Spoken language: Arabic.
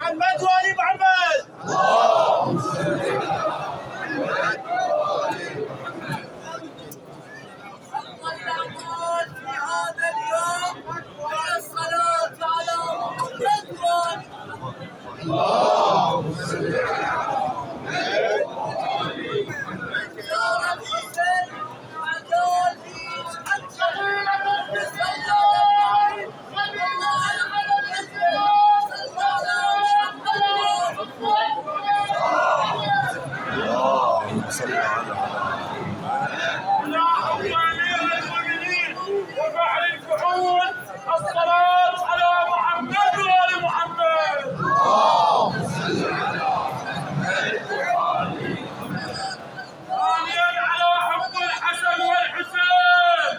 محمد وآل محمد. والأعمال في هذا اليوم هي الصلاة على محمد وآل محمد. زيارة حسين عجال في حجة الصلاة على محمد وآل محمد. ثانيا على حب الحسن والحسين.